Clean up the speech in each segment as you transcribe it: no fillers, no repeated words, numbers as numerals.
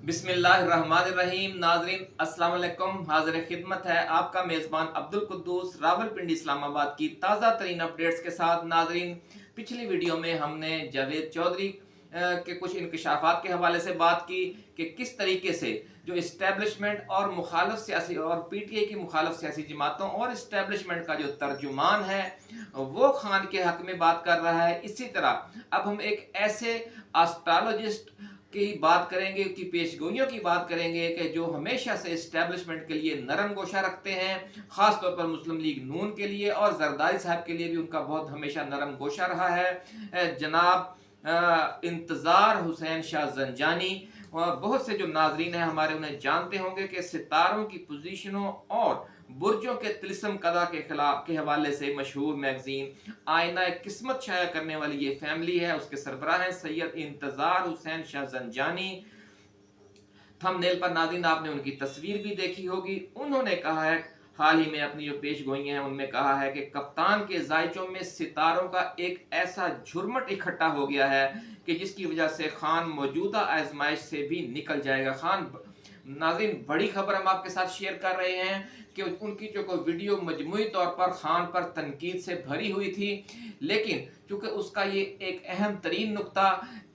बिस्मिल्लाहिर्रहमानिर्रहीम। नाजरीन अस्सलाम वालेकुम। हाजिर खिदमत है आपका मेज़बान अब्दुल कुद्दूस रावलपिंडी इस्लामाबाद की ताज़ा तरीन अपडेट्स के साथ। नाजरीन, पिछली वीडियो में हमने जावेद चौधरी के कुछ इंकशाफात के हवाले से बात की कि किस तरीके से जो इस्टेब्लिशमेंट और मुखालफ सियासी और पीटीआई की मुखालफ सियासी जमातों और इस्टेब्लिशमेंट का जो तर्जुमान है वो खान के हक में बात कर रहा है। इसी तरह अब हम एक ऐसे एस्ट्रोलॉजिस्ट की बात करेंगे, की पेशगोइयों की बात करेंगे कि जो हमेशा से इस्टेब्लिशमेंट के लिए नरम गोशा रखते हैं, ख़ास तौर पर मुस्लिम लीग नून के लिए और जरदारी साहब के लिए भी उनका बहुत हमेशा नरम गोशा रहा है। जनाब इंतज़ार हुसैन शाह ज़ंजानी। और बहुत से जो नाजरीन हैं हमारे उन्हें जानते होंगे कि सितारों की पोजीशनों और बुर्जों के तिलिस्म कदा के खिलाफ के हवाले से मशहूर मैगजीन आईना किस्मत शाया करने वाली ये फैमिली है। उसके सरबराह हैं सैयद इंतज़ार हुसैन शाह ज़ंजानी। थंबनेल पर नाज़रीन आपने उनकी तस्वीर भी देखी होगी। उन्होंने कहा है, हाल ही में अपनी जो पेशगोई हैं उनमें कहा है कि कप्तान के जायचों में सितारों का एक ऐसा झुरमट इकट्ठा हो गया है कि जिसकी वजह से खान मौजूदा आजमाइश से भी निकल जाएगा। खान, नाज़रीन, बड़ी खबर हम आपके साथ शेयर कर रहे हैं कि उनकी जो कोई वीडियो मजमूई तौर पर खान पर तनकीद से भरी हुई थी, लेकिन चूंकि उसका ये एक अहम तरीन नुक्ता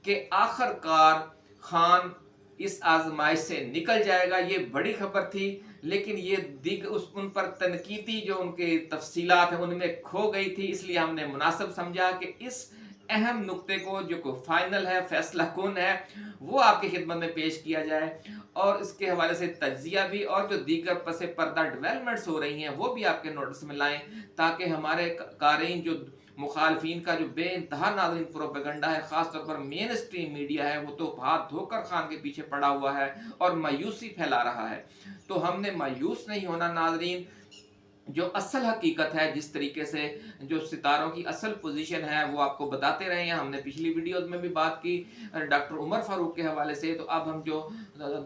कि आखिरकार खान इस आजमाइश से निकल जाएगा, ये बड़ी खबर थी। लेकिन ये दिग उस उन पर तनकीदी जो उनके तफसीलात हैं उनमें खो गई थी, इसलिए हमने मुनासिब समझा कि इस अहम नुक्ते को जो को फाइनल है, फैसला कौन है, वो आपकी खिदमत में पेश किया जाए और इसके हवाले से तज्जिया भी और जो दीगर पसे पर्दा डेवलपमेंट्स हो रही हैं वो भी आपके नोटिस में लाएं, ताकि हमारे कारीन जो मुखालफिन का जो बेइंतहा नाज़रीन प्रोपेगेंडा है, ख़ास तौर पर मेन स्ट्रीम मीडिया है, वो तो हाथ धोकर खान के पीछे पड़ा हुआ है और मायूसी फैला रहा है। तो हमने मायूस नहीं होना नाज़रीन। जो असल हकीकत है, जिस तरीके से जो सितारों की असल पोजीशन है वो आपको बताते रहे हैं। हमने पिछली वीडियोस में भी बात की डॉक्टर उमर फारूक के हवाले से। तो अब हम जो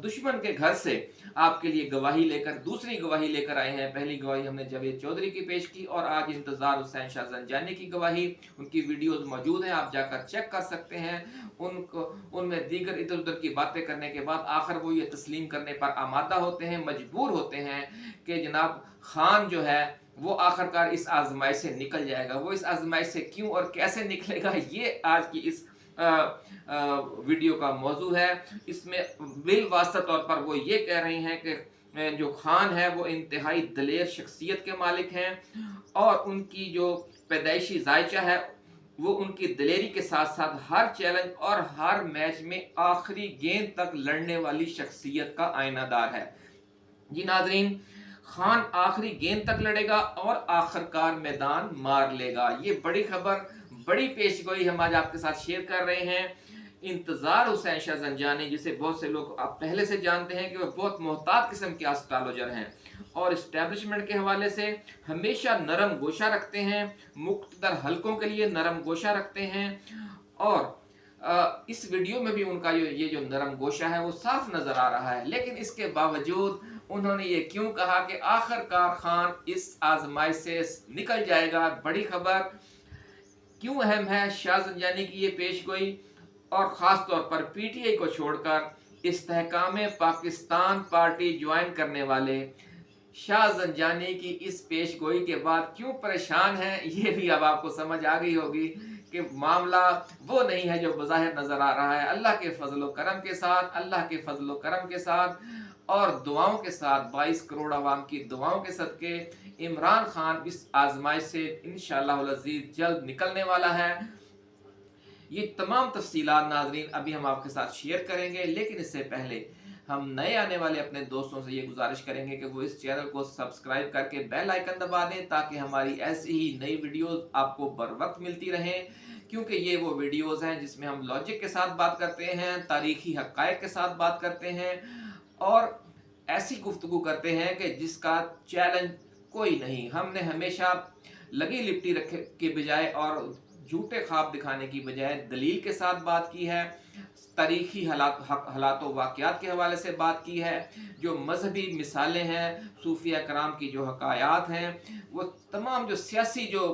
दुश्मन के घर से आपके लिए गवाही लेकर दूसरी गवाही लेकर आए हैं। पहली गवाही हमने जावेद चौधरी की पेश की और आज इंतज़ार हुसैन शाह ज़ंजानी की गवाही। उनकी वीडियोस मौजूद हैं, आप जाकर चेक कर सकते हैं। उनको उनमें दीगर इधर उधर की बातें करने के बाद आखिर वो ये तस्लीम करने पर आमादा होते हैं, मजबूर होते हैं कि जनाब खान जो है वो आखिरकार इस आजमाइश से निकल जाएगा। वो इस आजमाइश से क्यों और कैसे निकलेगा, ये आज की इस वीडियो का मौजू है। इसमें बिल वास्ता तौर पर वो ये कह रही हैं कि जो खान है वो इंतहाई दलेर शख्सियत के मालिक हैं और उनकी जो पैदाइशी जायचा है वो उनकी दलेरी के साथ साथ हर चैलेंज और हर मैच में आखिरी गेंद तक लड़ने वाली शख्सियत का आईनादार है। जी नाजरीन, खान आखिरी गेंद तक लड़ेगा और आखिरकार मैदान मार लेगा। ये बड़ी खबर, बड़ी पेशगोई हम आज आपके साथ शेयर कर रहे हैं। इंतज़ार हुसैन शाह ज़ंजानी, जिसे बहुत से लोग आप पहले से जानते हैं कि वह बहुत मोहतात किस्म के एस्ट्रोलॉजर हैं और इस्टेब्लिशमेंट के हवाले से हमेशा नरम गोशा रखते हैं, मुख्तदर हलकों के लिए नरम गोशा रखते हैं। और इस वीडियो में भी उनका ये जो नरम गोशा है वो साफ नजर आ रहा है। लेकिन इसके बावजूद उन्होंने ये क्यों कहा कि आखिरकार खान इस आजमाइश से निकल जाएगा। बड़ी खबर क्यों अहम है, शाह ज़ंजानी की ये पेशगोई और ख़ास तौर पर पीटीआई को छोड़कर इस्तेहकाम पाकिस्तान पार्टी ज्वाइन करने वाले शाह ज़ंजानी की इस पेशगोई के बाद क्यों परेशान हैं, ये भी अब आपको समझ आ गई होगी कि मामला वो नहीं है जो बज़ाहिर नज़र आ रहा है। अल्लाह के फजल व करम के साथ, अल्लाह के फजल व करम के साथ और दुआओं के साथ, 22 करोड़ आवाम की दुआओं के सदके इमरान खान इस आजमाइश से इंशाअल्लाह अज़ीज़ जल्द निकलने वाला है। ये तमाम तफसीलात नाजरीन अभी हम आपके साथ शेयर करेंगे, लेकिन इससे पहले हम नए आने वाले अपने दोस्तों से ये गुजारिश करेंगे कि वो इस चैनल को सब्सक्राइब करके बेल आइकन दबा दें ताकि हमारी ऐसी ही नई वीडियोस आपको बर वक्त मिलती रहें। क्योंकि ये वो वीडियोस हैं जिसमें हम लॉजिक के साथ बात करते हैं, तारीखी हक़ाइक़ के साथ बात करते हैं और ऐसी गुफ्तगू करते हैं कि जिसका चैलेंज कोई नहीं। हमने हमेशा लगी लिपटी रखे के बजाय और झूठे ख्वाब दिखाने की बजाय दलील के साथ बात की है, तारीखी हालात वाक़यात के हवाले से बात की है। जो मजहबी मिसालें हैं, सूफिया कराम की जो हकायात हैं, वो तमाम जो सियासी जो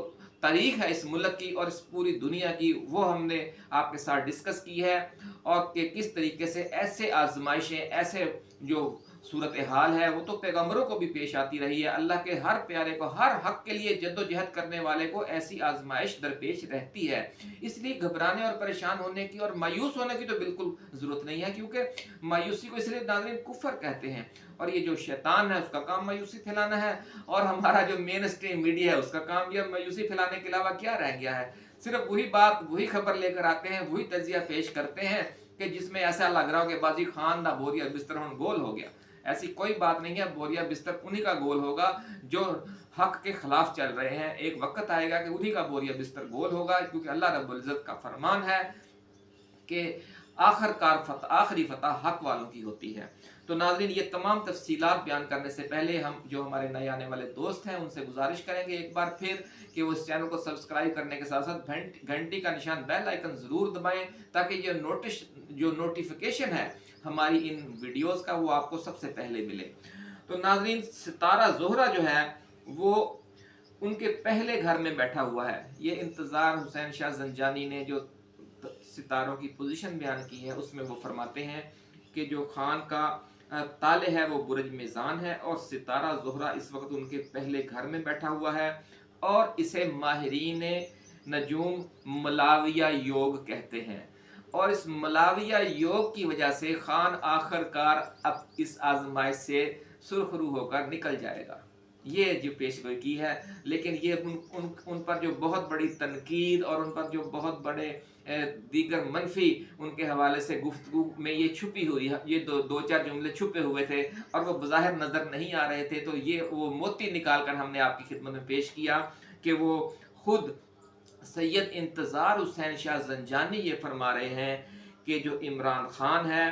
तारीख है इस मुल्क की और इस पूरी दुनिया की, वो हमने आपके साथ डिस्कस की है, और कि किस तरीके से ऐसे आजमाइशें, ऐसे जो सूरत हाल है वो तो पैगंबरों को भी पेश आती रही है। अल्लाह के हर प्यारे को, हर हक के लिए जद्दोजहद करने वाले को ऐसी आजमाइश दरपेश रहती है। इसलिए घबराने और परेशान होने की और मायूस होने की तो बिल्कुल जरूरत नहीं है, क्योंकि मायूसी को इसलिए नाज़रीन कुफर कहते हैं, और ये जो शैतान है उसका काम मायूसी फैलाना है, और हमारा जो मेन स्ट्रीम मीडिया है उसका काम भी मायूसी फैलाने के अलावा क्या रह गया है। सिर्फ वही बात, वही खबर लेकर आते हैं, वही तजिया पेश करते हैं कि जिसमें ऐसा लग रहा हो कि बाजी खान दा बोरिया बिस्तर हुन गोल हो गया। ऐसी कोई बात नहीं है, बोरिया बिस्तर उन्हीं का गोल होगा जो हक के खिलाफ चल रहे हैं। एक वक्त आएगा कि उन्हीं का बोरिया बिस्तर गोल होगा, क्योंकि अल्लाह रब्बुल इज्जत का फरमान है कि आखिरकार आखिरी फतह हक वालों की होती है। तो नाज़रीन, ये तमाम तफसीलात बयान करने से पहले हम जो हमारे नए आने वाले दोस्त हैं उनसे गुजारिश करेंगे एक बार फिर कि वो इस चैनल को सब्सक्राइब करने के साथ साथ घंटी का निशान, बेल आइकन ज़रूर दबाएं, ताकि ये नोटिफिकेशन है हमारी इन वीडियोस का वो आपको सबसे पहले मिले। तो नाज़रीन, सितारा ज़ोहरा जो है वो उनके पहले घर में बैठा हुआ है। ये इंतज़ार हुसैन शाह ज़ंजानी ने जो सितारों की पोजीशन बयान की है उसमें वो फरमाते हैं कि जो खान का ताले है वो बुर्ज मीज़ान है, और सितारा ज़ोहरा इस वक्त उनके पहले घर में बैठा हुआ है, और इसे माहिरीन नजूम मलाविया योग कहते हैं। और इस मलाविया योग की वजह से खान आखिरकार अब इस आजमाइश से सुरखरू होकर निकल जाएगा। ये जो पेशगोई की है, लेकिन ये उन पर जो बहुत बड़ी तनकीद और उन पर जो बहुत बड़े दीगर मनफी उनके हवाले से गुफ्तगू में ये छुपी हुई है, ये दो चार जुमले छुपे हुए थे और वो बज़ाहिर नज़र नहीं आ रहे थे। तो ये वो मोती निकाल कर हमने आपकी खिदमत में पेश किया कि वो खुद सैयद इंतज़ार हुसैन शाह ज़ंजानी ये फरमा रहे हैं कि जो इमरान खान है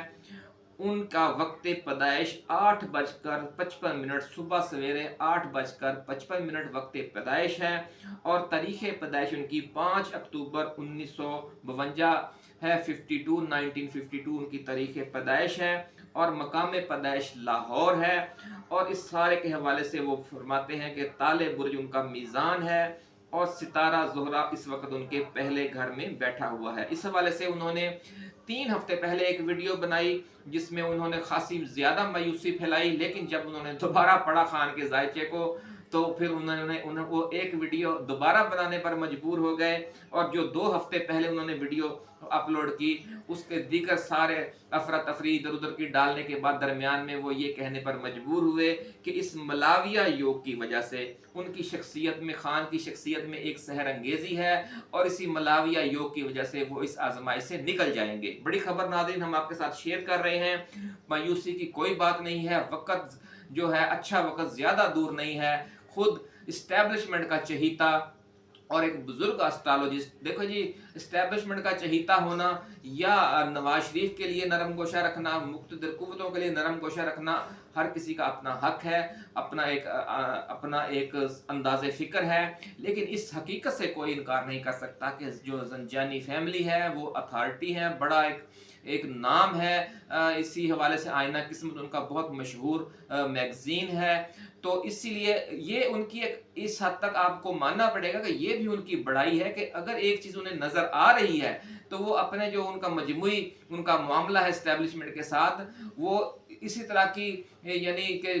उनका वक्त पैदाइश 8:55, सुबह सवेरे 8:55 वक्त पैदाइश है, और तारीख़ पैदाइश उनकी 5 अक्टूबर 1952 है। 1952 उनकी तारीख़ पैदाइश है, और मकाम पैदाइश लाहौर है। और इस सारे के हवाले से वो फरमाते हैं कि ताले बुर्ज उनका मीज़ान है, और सितारा ज़ोहरा इस वक्त उनके पहले घर में बैठा हुआ है। इस हवाले से उन्होंने 3 हफ्ते पहले एक वीडियो बनाई जिसमें उन्होंने खासी ज़्यादा मायूसी फैलाई, लेकिन जब उन्होंने दोबारा पढ़ा खान के जायचे को तो फिर उन्होंने वो एक वीडियो दोबारा बनाने पर मजबूर हो गए, और जो 2 हफ्ते पहले उन्होंने वीडियो अपलोड की उसके दीगर सारे अफरा तफरी इधर उधर की डालने के बाद दरमियान में वो ये कहने पर मजबूर हुए कि इस मलाविया योग की वजह से उनकी शख्सियत में, खान की शख्सियत में एक सहर अंगेजी है, और इसी मलाविया योग की वजह से वो इस आजमाइश से निकल जाएंगे। बड़ी खबर नाज़रीन हम आपके साथ शेयर कर रहे हैं। मायूसी की कोई बात नहीं है, वक्त जो है अच्छा वक्त ज़्यादा दूर नहीं है। खुद इस्टेब्लिशमेंट का चहीता और एक बुजुर्ग एस्ट्रोलॉजिस्ट, देखो जी, इस्टेब्लिशमेंट का चहीता होना या नवाज शरीफ के लिए नरम गोशा रखना, मुक़्तदर कुव्वतों के लिए नरम गोशा रखना, हर किसी का अपना हक है, अपना एक अंदाज़े फ़िक्र है। लेकिन इस हकीकत से कोई इनकार नहीं कर सकता कि जो ज़ंजानी फैमिली है वो अथॉरिटी है, बड़ा एक नाम है। इसी हवाले से आईना किस्मत उनका बहुत मशहूर मैगज़ीन है। तो इसीलिए ये उनकी एक इस हद तक आपको मानना पड़ेगा कि ये भी उनकी बड़ाई है कि अगर एक चीज़ उन्हें नज़र आ रही है तो वो अपने जो उनका मजमूई उनका मामला है एस्टेब्लिशमेंट के साथ, वो इसी तरह की यानी कि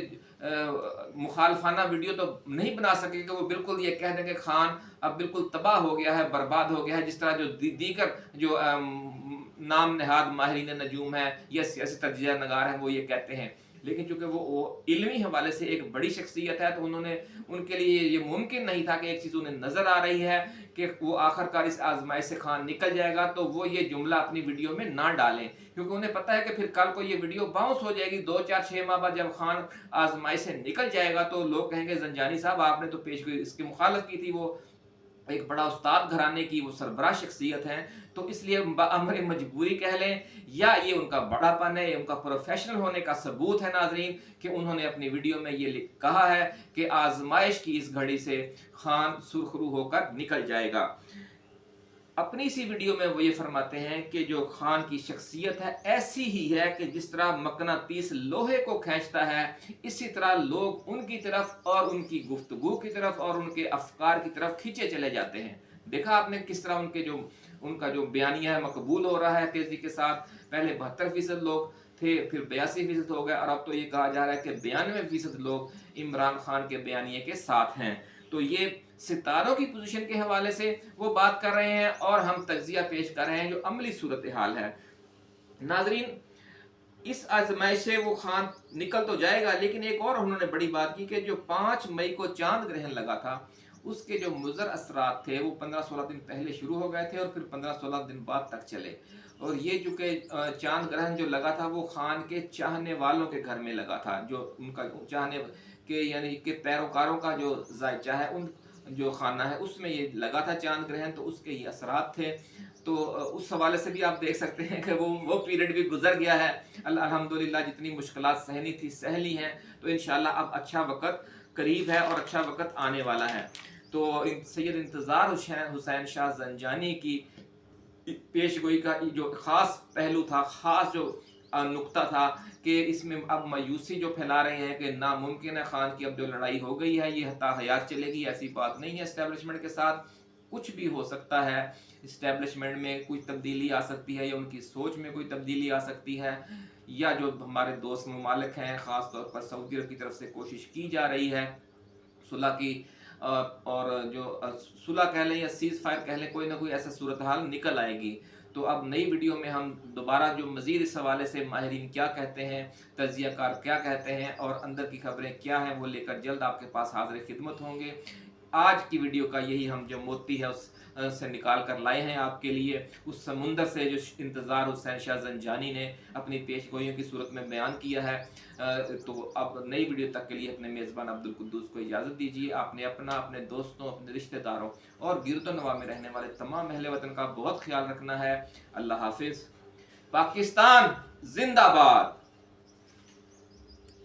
मुखालफाना वीडियो तो नहीं बना सके कि वो बिल्कुल ये कह दें कि खान अब बिल्कुल तबाह हो गया है, बर्बाद हो गया है, जिस तरह जो दीगर जो नाम नहाद माहिरीन नजूम है या सियासी तजिया नगार हैं वो ये कहते हैं। लेकिन चूंकि वो इल्मी हवाले से एक बड़ी शख्सियत है तो उनके लिए ये मुमकिन नहीं था कि एक चीज़ उन्हें नज़र आ रही है कि वो आखिरकार इस आजमाइश से खान निकल जाएगा तो वो ये जुमला अपनी वीडियो में ना डालें, क्योंकि उन्हें पता है कि फिर कल को ये वीडियो बाउंस हो जाएगी। 2-4-6 माह बाद जब खान आजमाइश से निकल जाएगा तो लोग कहेंगे ज़ंजानी साहब आपने तो पेशगोई इसकी मुखालफ की थी, वो एक बड़ा उस्ताद घराने की वो सरबराह शख्सियत हैं। तो इसलिए अमर मजबूरी कह लें या ये उनका बड़ापन है, ये उनका प्रोफेशनल होने का सबूत है नाजरीन कि उन्होंने अपनी वीडियो में ये कहा है कि आजमाइश की इस घड़ी से खान सुरखरू होकर निकल जाएगा। अपनी इसी वीडियो में वो ये फरमाते हैं कि जो खान की शख्सियत है ऐसी ही है कि जिस तरह मकनातीस लोहे को खींचता है, इसी तरह लोग उनकी तरफ और उनकी गुफ्तगू की तरफ और उनके अफकार की तरफ खींचे चले जाते हैं। देखा आपने किस तरह उनका जो बयानिया है मकबूल हो रहा है तेजी के साथ। पहले 72% लोग थे, फिर 82% हो गए, और अब तो ये कहा जा रहा है कि 92% लोग इमरान खान के बयानिए के साथ हैं। तो ये सितारों की पोजीशन के हवाले से वो बात कर रहे हैं और हम तज्जिया पेश कर रहे हैं जो अमली सूरत हाल है। नाजरीन, इस आजमाइश से वो खान निकल तो जाएगा, लेकिन एक और उन्होंने बड़ी बात की कि जो 5 मई को चांद ग्रहण लगा था उसके जो मुज़र असरात थे वो 15-16 दिन पहले शुरू हो गए थे और फिर 15-16 दिन बाद तक चले। और ये जो कि चांद ग्रहण जो लगा था वो खान के चाहने वालों के घर में लगा था, जो उनका चाहने के यानी कि पैरोकारों का जो जायचा है, उन जो खाना है उसमें ये लगा था चांद ग्रहण, तो उसके ये असरात थे। तो उस हवाले से भी आप देख सकते हैं कि वो पीरियड भी गुजर गया है। अल्हम्दुलिल्लाह जितनी मुश्किलात सहनी थी सह ली हैं, तो इंशाल्लाह अब अच्छा वक़्त करीब है और अच्छा वक़्त आने वाला है। तो सैयद इंतज़ार हुसैन शाह ज़ंजानी की पेशगोई का जो ख़ास पहलू था, ख़ास जो नुक्ता था कि इसमें अब मायूसी जो फैला रहे हैं कि नामुमकिन है खान की अब जो लड़ाई हो गई है ये हता हयात चलेगी, ऐसी बात नहीं है। इस्टेब्लिशमेंट के साथ कुछ भी हो सकता है, इस्टेब्लिशमेंट में कोई तब्दीली आ सकती है या उनकी सोच में कोई तब्दीली आ सकती है, या जो हमारे दोस्त ममालिक हैं ख़ास तौर पर सऊदी अरब की तरफ से कोशिश की जा रही है सुलह की, और जो सुलह कह लें या सीज़ फायर कह लें, कोई ना कोई ऐसा सूरत हाल निकल आएगी। तो अब नई वीडियो में हम दोबारा जो मज़ीद इस हवाले से माहिरीन क्या कहते हैं, तज्ज़ियाकार क्या कहते हैं और अंदर की खबरें क्या हैं वो लेकर जल्द आपके पास हाज़िर खिदमत होंगे। आज की वीडियो का यही हम जो मोती है उस से निकाल कर लाए हैं आपके लिए, उस समुंदर से जो इंतज़ार हुसैन शाह ज़ंजानी ने अपनी पेशगोइयों की सूरत में बयान किया है। तो अब नई वीडियो तक के लिए अपने मेज़बान अब्दुल कुद्दूस को इजाज़त दीजिए। आपने अपना, अपने दोस्तों, अपने रिश्तेदारों और गिरदोनवा में रहने वाले तमाम अहले वतन का बहुत ख्याल रखना है। अल्लाह हाफिज़। पाकिस्तान जिंदाबाद।